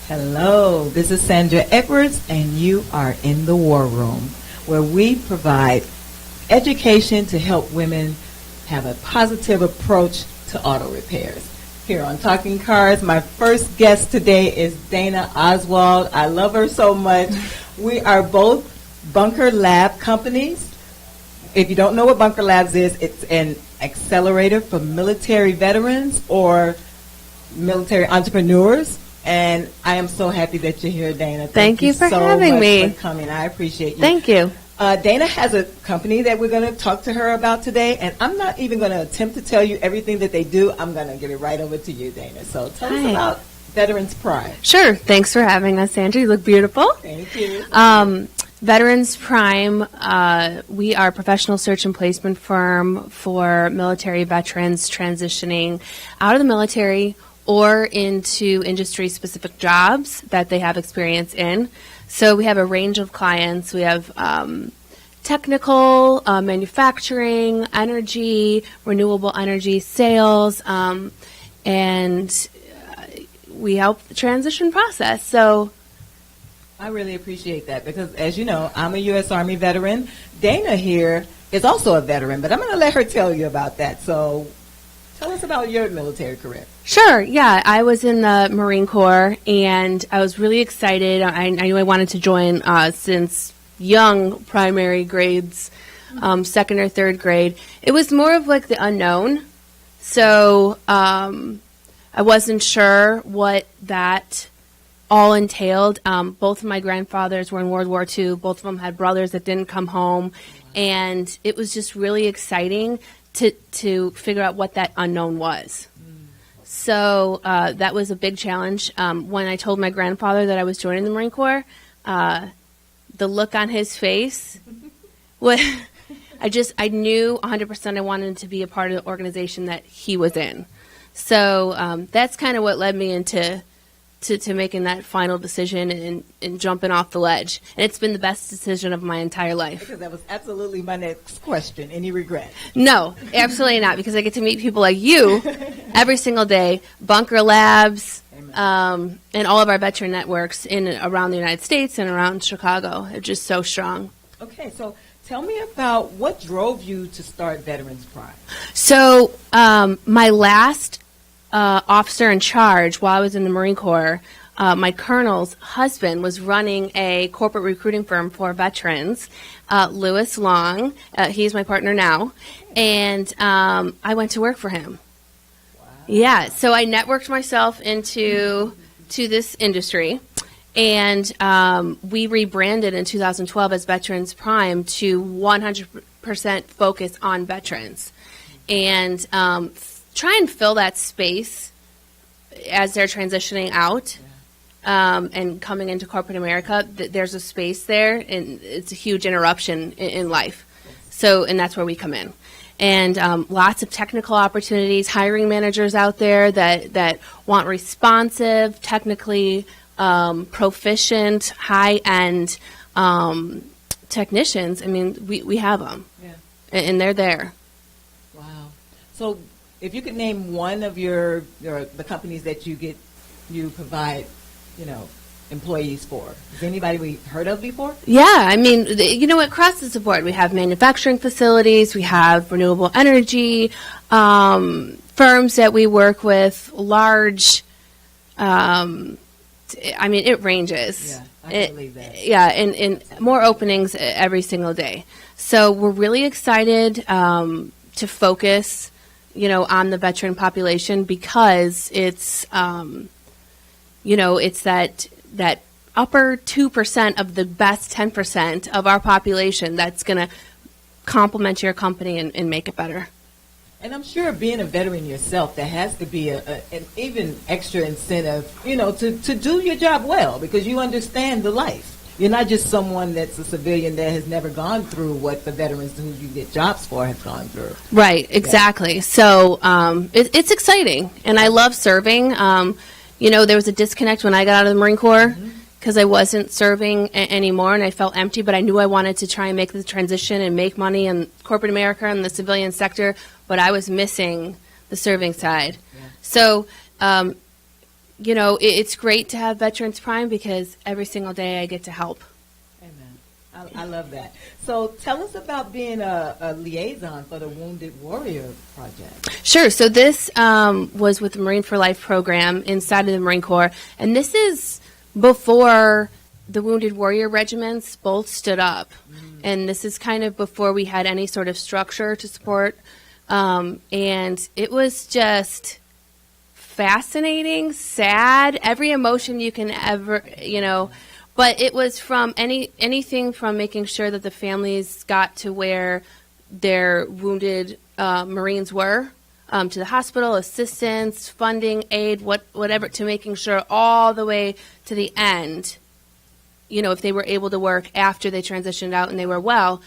Hello, this is Sandra Edwards, and you are in the War Room, where we provide education to help women have a positive approach to auto repairs. Here on Talking Carz, my first guest today is Dana Oswald. I love her so much. We are both Bunker Lab companies. If you don't know what Bunker Labs is, it's an accelerator for military veterans or military entrepreneurs. And I am so happy that you're here, Dana. Thank you for so having much me. For coming. I appreciate you. Thank you. Dana has a company that we're going to talk to her about today, and I'm not even going to attempt to tell you everything that they do. I'm going to give it right over to you, Dana. So tell us about Veterans Prime. Sure. Thanks for having us, Sandra. You look beautiful. Thank you. Veterans Prime, we are a professional search and placement firm for military veterans transitioning out of the military or into industry-specific jobs that they have experience in. So we have a range of clients. We have technical, manufacturing, energy, renewable energy, sales, and we help the transition process. So I really appreciate that because, as you know, I'm a U.S. Army veteran. Dana here is also a veteran, but I'm going to let her tell you about that. So tell us about your military career. Sure. Yeah, I was in the Marine Corps, and I was really excited. I knew I wanted to join since young primary grades, second or third grade. It was more of like the unknown. So I wasn't sure what that all entailed. Both of my grandfathers were in World War II. Both of them had brothers that didn't come home. And it was just really exciting to figure out what that unknown was. So that was a big challenge. When I told my grandfather that I was joining the Marine Corps, the look on his face, I knew 100% I wanted to be a part of the organization that he was in. So that's kind of what led me into making that final decision and jumping off the ledge. And it's been the best decision of my entire life. Because that was absolutely my next question. Any regret? No, absolutely not, because I get to meet people like you every single day, Bunker Labs, and all of our veteran networks in and around the United States and around Chicago. They're just so strong. Okay, so tell me about what drove you to start Veterans Prime. So my last officer in charge while I was in the Marine Corps, my colonel's husband was running a corporate recruiting firm for veterans, Lewis Long. He's my partner now. And I went to work for him. Wow. Yeah, so I networked myself into this industry. And we rebranded in 2012 as Veterans Prime to 100% focus on veterans. And try and fill that space as they're transitioning out and coming into corporate America. There's a space there, and it's a huge interruption in life. So, and that's where we come in. And lots of technical opportunities, hiring managers out there that want responsive, technically proficient, high-end technicians. I mean, we have them, and they're there. Wow. So if you could name one of the companies that you provide, employees for, is anybody we heard of before? Yeah, I mean, across the board, we have manufacturing facilities, we have renewable energy, firms that we work with, large, it ranges. Yeah, I believe that. Yeah, and more openings every single day. So we're really excited to focus on the veteran population because it's, it's that upper 2% of the best 10% of our population that's going to complement your company and make it better. And I'm sure being a veteran yourself, there has to be an even extra incentive, to do your job well because you understand the life. You're not just someone that's a civilian that has never gone through what the veterans who you get jobs for have gone through. Right, exactly. Yeah. So it's exciting, and I love serving. There was a disconnect when I got out of the Marine Corps because I wasn't serving anymore, and I felt empty, but I knew I wanted to try and make the transition and make money in corporate America and the civilian sector, but I was missing the serving side. Yeah. So it's great to have Veterans Prime because every single day I get to help. Amen. I love that. So tell us about being a liaison for the Wounded Warrior Project. Sure. So this was with the Marine for Life program inside of the Marine Corps, and this is before the Wounded Warrior regiments both stood up. And this is kind of before we had any sort of structure to support. And it was just fascinating, sad, every emotion you can ever, but it was from anything from making sure that the families got to where their wounded Marines were, to the hospital, assistance, funding, aid, whatever, to making sure all the way to the end, if they were able to work after they transitioned out and they were well,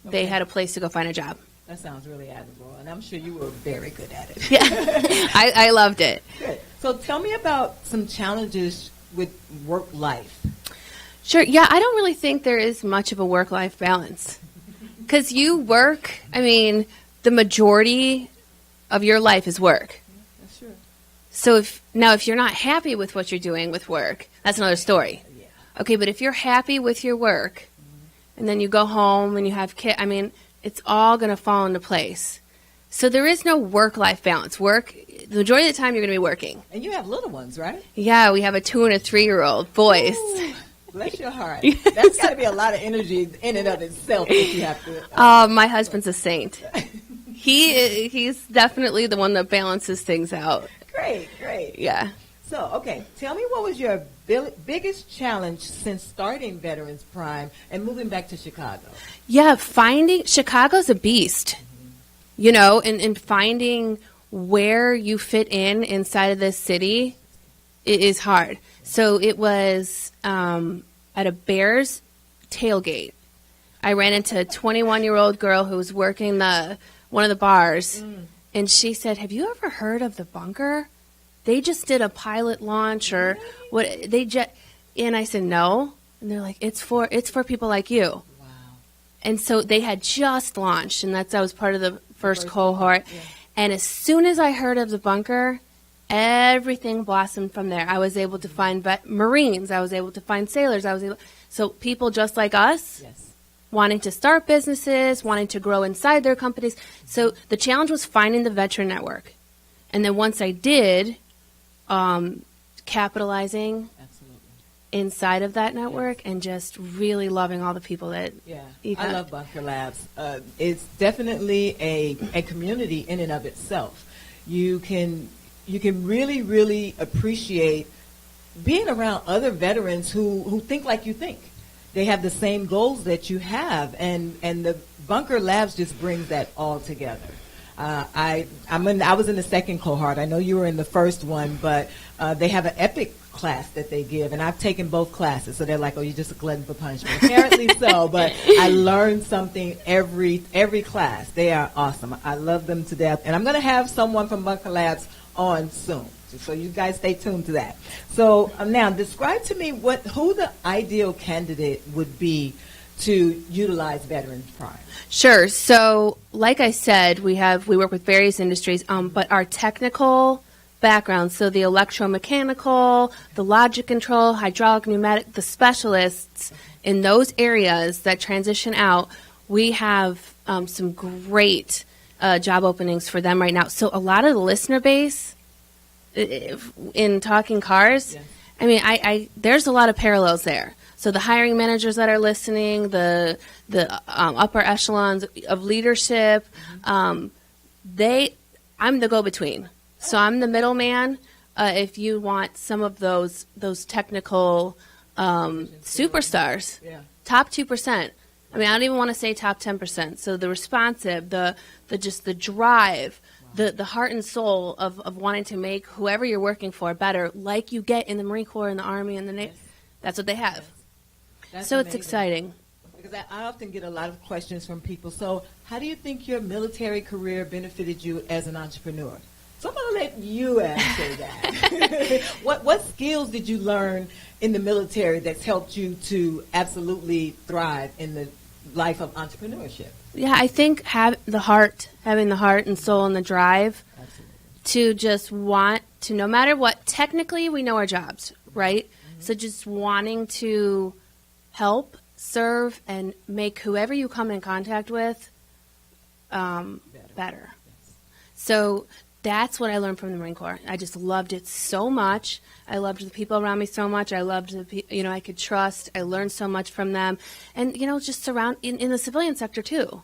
they had a place to go find a job. That sounds really admirable, and I'm sure you were very good at it. Yeah, I loved it. Good. So tell me about some challenges with work life. Sure. Yeah, I don't really think there is much of a work-life balance because you work. I mean, the majority of your life is work. That's true. So if you're not happy with what you're doing with work, that's another story. Yeah. Okay, but if you're happy with your work, and then you go home and you have kids, I mean, it's all going to fall into place. So there is no work-life balance. The majority of the time you're going to be working. And you have little ones, right? Yeah, we have a 2- and a 3-year-old boys. Ooh, bless your heart. That's got to be a lot of energy in and of itself that you have to. My husband's a saint. He's definitely the one that balances things out. Great. Yeah. So, okay, tell me what was your biggest challenge since starting Veterans Prime and moving back to Chicago? Yeah, Chicago's a beast, and finding where you fit inside of this city is hard. So it was at a Bears tailgate. I ran into a 21-year-old girl who was working one of the bars, and she said, "Have you ever heard of the bunker? They just did a pilot launch or what and I said, no. And they're like, it's for people like you. Wow. And so they had just launched, and I was part of the first cohort. Yeah. And as soon as I heard of the bunker, everything blossomed from there. I was able to find Marines. I was able to find sailors. So people just like us, Yes. wanting to start businesses, wanting to grow inside their companies. So the challenge was finding the veteran network. And then once I did, capitalizing Absolutely. inside of that network and just really loving all the people that I love Bunker Labs. It's definitely a community in and of itself. You can really, really appreciate being around other veterans who think like you think. They have the same goals that you have, and the Bunker Labs just brings that all together. I was in the second cohort. I know you were in the first one, but they have an epic class that they give, and I've taken both classes. So they're like, "Oh, you're just a glutton for punishment." Apparently so, but I learned something every class. They are awesome. I love them to death, and I'm going to have someone from Bunker Labs on soon. So you guys stay tuned to that. So now, describe to me who the ideal candidate would be to utilize Veterans Prime. Sure. So, like I said, we work with various industries, but our technical background, so the electromechanical, the logic control, hydraulic, pneumatic, the specialists in those areas that transition out, we have some great job openings for them right now. So, a lot of the listener base in talking Carz, Yes. I mean, there's a lot of parallels there. So the hiring managers that are listening, the upper echelons of leadership, I'm the go-between. So I'm the middleman. If you want some of those technical superstars, top 2%. I mean, I don't even want to say top 10%. So the responsive, the drive, the heart and soul of wanting to make whoever you're working for better, like you get in the Marine Corps and the Army and the Navy. That's what they have. That's so amazing. It's exciting. Because I often get a lot of questions from people. So how do you think your military career benefited you as an entrepreneur? So I'm going to let you answer that. What skills did you learn in the military that's helped you to absolutely thrive in the life of entrepreneurship? Yeah, I think having the heart and soul and the drive Absolutely. to just want to no matter what, technically we know our jobs, right? So just wanting to help, serve, and make whoever you come in contact with better. So that's what I learned from the Marine Corps. I just loved it so much. I loved the people around me so much. I loved I could trust. I learned so much from them. And, just in the civilian sector too.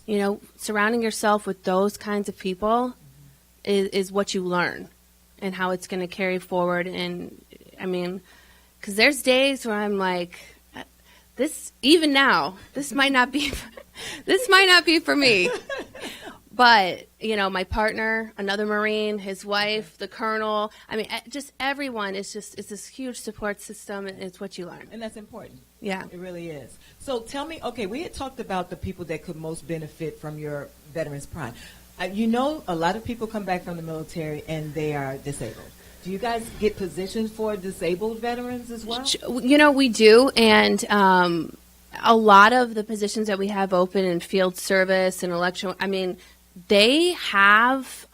Yes. Surrounding yourself with those kinds of people is what you learn and how it's going to carry forward. And, because there's days where I'm like, even now, this might not be for me. But, my partner, another Marine, his wife, the colonel, just everyone is this huge support system, and it's what you learn. And that's important. Yeah. It really is. So tell me, okay, we had talked about the people that could most benefit from your Veterans Prime. A lot of people come back from the military and they are disabled. Do you guys get positions for disabled veterans as well? We do, and a lot of the positions that we have open in field service and election, they have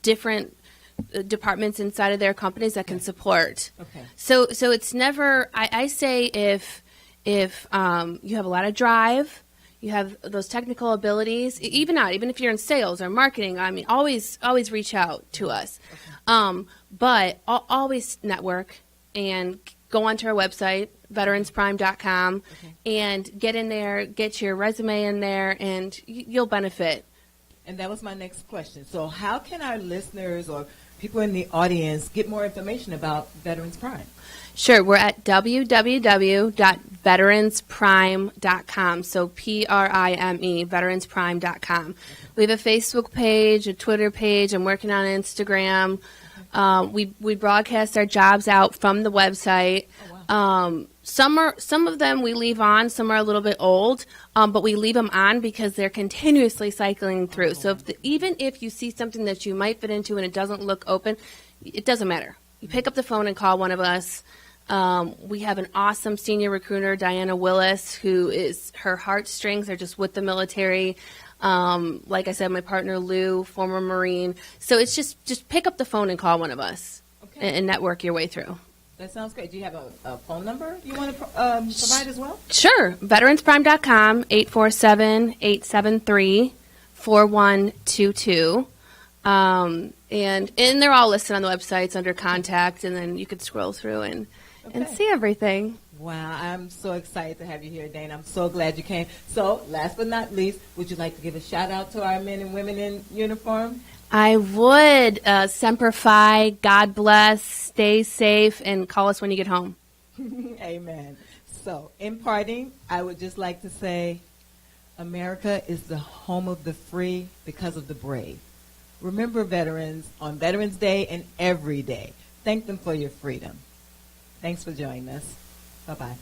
different departments inside of their companies that can support. Okay. So it's never. I say if you have a lot of drive, you have those technical abilities. Even if you're in sales or marketing, always reach out to us. Okay. But always network and go onto our website, veteransprime.com, and get in there, get your resume in there, and you'll benefit. And that was my next question. So how can our listeners or people in the audience get more information about Veterans Prime? Sure. We're at www.veteransprime.com. So PRIME, veteransprime.com. We have a Facebook page, a Twitter page. I'm working on Instagram. We broadcast our jobs out from the website. Oh, wow. Some of them we leave on. Some are a little bit old, but we leave them on because they're continuously cycling through. So even if you see something that you might fit into and it doesn't look open, it doesn't matter. You pick up the phone and call one of us. We have an awesome senior recruiter, Diana Willis, her heartstrings are just with the military. Like I said, my partner Lou, former Marine. So it's just pick up the phone and call one of us and network your way through. That sounds great. Do you have a phone number you want to provide as well? Sure. Veteransprime.com, 847-873-4122. And they're all listed on the websites under contact, and then you could scroll through and see everything. Wow, I'm so excited to have you here, Dana. I'm so glad you came. So, last but not least, would you like to give a shout-out to our men and women in uniform? I would. Semper Fi, God bless, stay safe, and call us when you get home. Amen. So, in parting, I would just like to say, America is the home of the free because of the brave. Remember veterans on Veterans Day and every day. Thank them for your freedom. Thanks for joining us. Bye-bye.